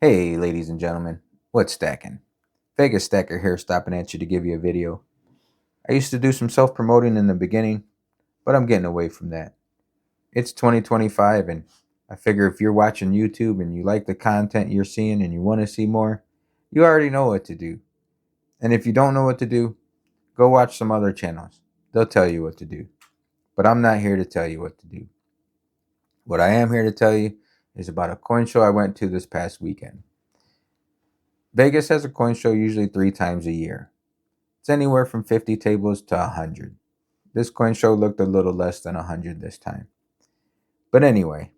Hey, ladies and gentlemen, what's stacking? Vegasstacker here, stopping at you to give you a video. I used to do some self promoting in the beginning, but I'm getting away from that. It's 2025, and I figure if you're watching YouTube and you like the content you're seeing and you want to see more, you already know what to do. And if you don't know what to do, go watch some other channels. They'll tell you what to do. But I'm not here to tell you what to do. What I am here to tell you is about a coin show I went to this past weekend. Vegas has a coin show usually 3 times a year. It's anywhere from 50 tables to 100. This coin show looked a little less than 100 this time. But anyway,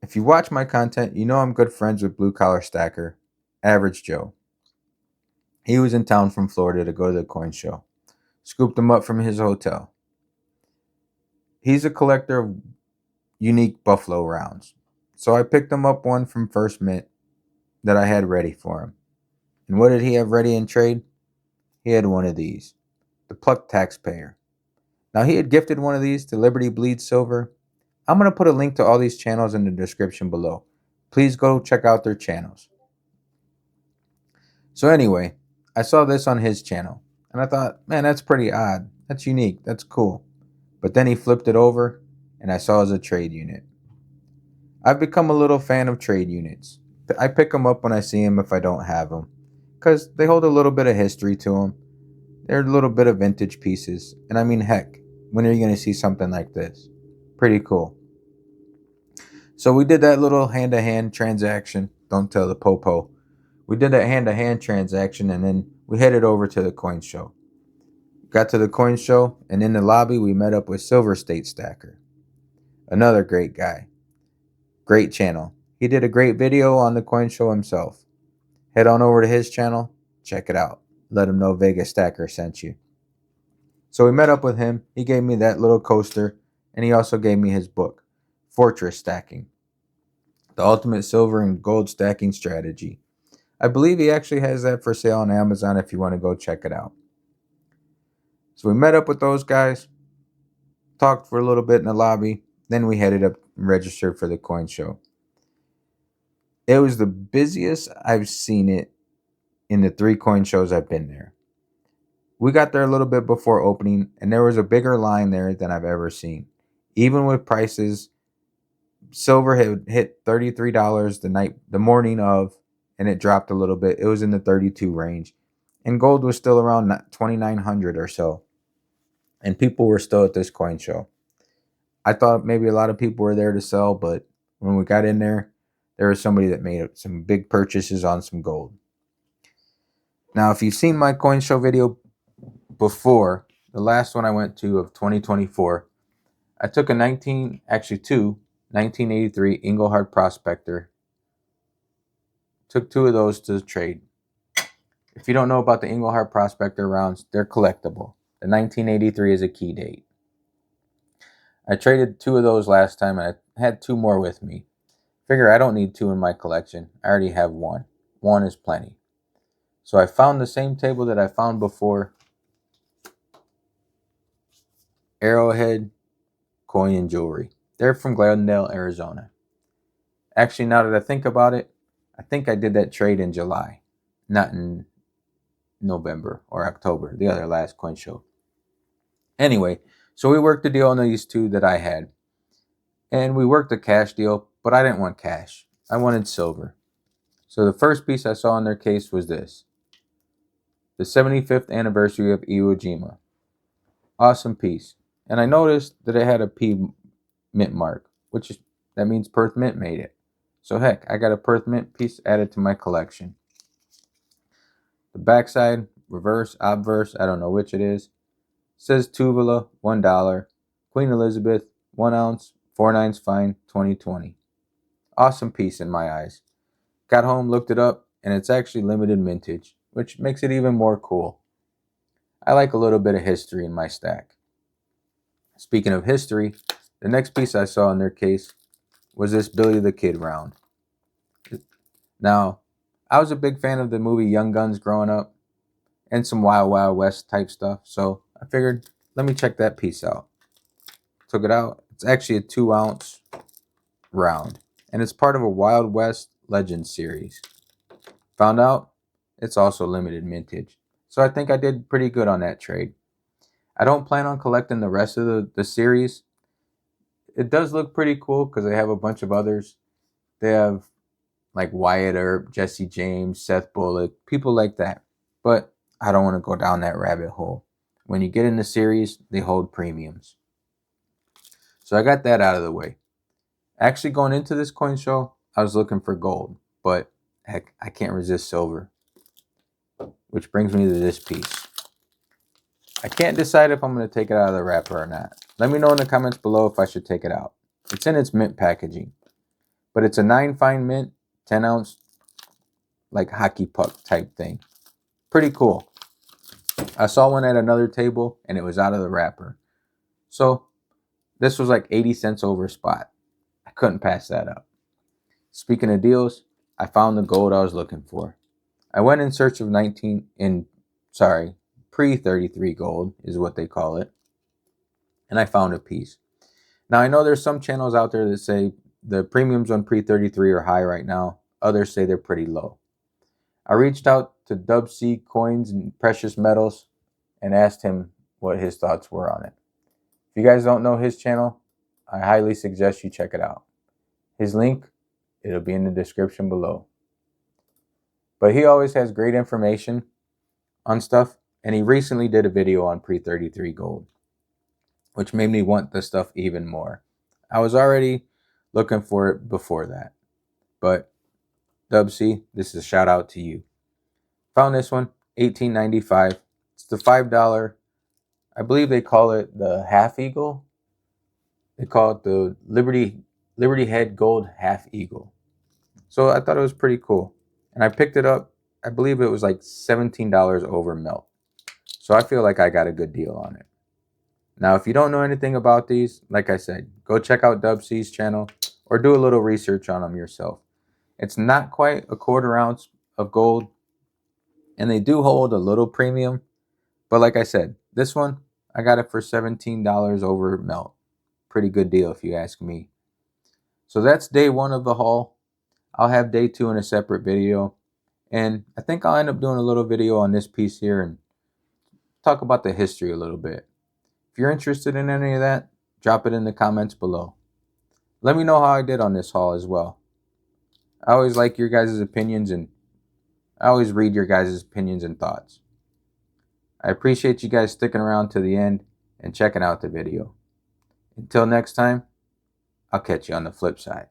if you watch my content, you know I'm good friends with Blue Collar Stacker, Average Joe. He was in town from Florida to go to the coin show. Scooped him up from his hotel. He's a collector of unique Buffalo rounds. So I picked him up one from First Mint that I had ready for him. And what did he have ready in trade? He had one of these, the Pluck Taxpayer. Now, he had gifted one of these to Liberty Bleed Silver. I'm going to put a link to all these channels in the description below. Please go check out their channels. So anyway, I saw this on his channel, and I thought, man, that's pretty odd. That's unique. That's cool. But then he flipped it over, and I saw it as a trade unit. I've become a little fan of trade units. I pick them up when I see them if I don't have them, because they hold a little bit of history to them. They're a little bit of vintage pieces. And I mean, heck, when are you going to see something like this? Pretty cool. So we did that little hand-to-hand transaction. Don't tell the popo. We did that hand-to-hand transaction, and then we headed over to the coin show. Got to the coin show, and in the lobby, we met up with Silver State Stacker. Another great guy. Great channel. He did a great video on the coin show himself. Head on over to his channel. Check it out. Let him know Vegas Stacker sent you. So we met up with him. He gave me that little coaster, and he also gave me his book, Fortress Stacking, the ultimate silver and gold stacking strategy. I believe he actually has that for sale on Amazon if you want to go check it out. So we met up with those guys, talked for a little bit in the lobby, then we headed up and registered for the coin show. It was the busiest I've seen it in the 3 coin shows I've been there. We got there a little bit before opening, and there was a bigger line there than I've ever seen. Even with prices, silver had hit $33 the morning of, and it dropped a little bit. It was in the 32 range, and gold was still around 2,900 or so. And people were still at this coin show. I thought maybe a lot of people were there to sell, but when we got in there, there was somebody that made some big purchases on some gold. Now, if you've seen my coin show video before, the last one I went to of 2024, I took two 1983 Engelhardt Prospector. Took 2 of those to trade. If you don't know about the Engelhardt Prospector rounds, they're collectible. The 1983 is a key date. I traded 2 of those last time, and I had 2 more with me. Figure I don't need 2 in my collection. I already have 1. 1 is plenty. So I found the same table that I found before. Arrowhead Coin and Jewelry. They're from Glendale, Arizona. Actually, now that I think about it, I think I did that trade in July, not in November or October, the other last coin show. Anyway, so we worked a deal on these 2 that I had. And we worked a cash deal, but I didn't want cash. I wanted silver. So the first piece I saw in their case was this. The 75th anniversary of Iwo Jima. Awesome piece. And I noticed that it had a P mint mark, that means Perth Mint made it. So heck, I got a Perth Mint piece added to my collection. The backside, reverse, obverse, I don't know which it is, says Tuvula, $1. Queen Elizabeth, 1 ounce, 4/9 fine, 2020. Awesome piece in my eyes. Got home, looked it up, and it's actually limited mintage, which makes it even more cool. I like a little bit of history in my stack. Speaking of history, the next piece I saw in their case was this Billy the Kid round. Now, I was a big fan of the movie Young Guns growing up and some Wild Wild West type stuff, so I figured, let me check that piece out. Took it out. It's actually a 2 ounce round, and it's part of a Wild West Legends series. Found out it's also limited mintage. So I think I did pretty good on that trade. I don't plan on collecting the rest of the series. It does look pretty cool because they have a bunch of others. They have like Wyatt Earp, Jesse James, Seth Bullock, people like that. But I don't want to go down that rabbit hole. When you get in the series, they hold premiums. So I got that out of the way. Actually, going into this coin show, I was looking for gold, but heck, I can't resist silver. Which brings me to this piece. I can't decide if I'm going to take it out of the wrapper or not. Let me know in the comments below if I should take it out. It's in its mint packaging, but it's a 9 fine mint, 10 ounce, like hockey puck type thing. Pretty cool. I saw one at another table and it was out of the wrapper. So this was like 80 cents over spot. I couldn't pass that up. Speaking of deals, I found the gold I was looking for. I went in search of pre-33 gold is what they call it. And I found a piece. Now I know there's some channels out there that say the premiums on pre-33 are high right now. Others say they're pretty low. I reached out to Dub C Coins and Precious Metals and asked him what his thoughts were on it. If you guys don't know his channel, I highly suggest you check it out. His link, it'll be in the description below. But he always has great information on stuff, and he recently did a video on pre-33 gold, which made me want the stuff even more. I was already looking for it before that. But Dub C, this is a shout out to you. Found this one, $18.95. It's the $5. I believe they call it the half eagle. They call it the Liberty Head Gold Half Eagle. So I thought it was pretty cool. And I picked it up, I believe it was like $17 over melt. So I feel like I got a good deal on it. Now, if you don't know anything about these, like I said, go check out Dub C's channel or do a little research on them yourself. It's not quite a 1/4 ounce of gold, and they do hold a little premium. But like I said, this one, I got it for $17 over melt. Pretty good deal if you ask me. So that's day 1 of the haul. I'll have day 2 in a separate video. And I think I'll end up doing a little video on this piece here and talk about the history a little bit. If you're interested in any of that, drop it in the comments below. Let me know how I did on this haul as well. I always like your guys' opinions, and I always read your guys' opinions and thoughts. I appreciate you guys sticking around to the end and checking out the video. Until next time, I'll catch you on the flip side.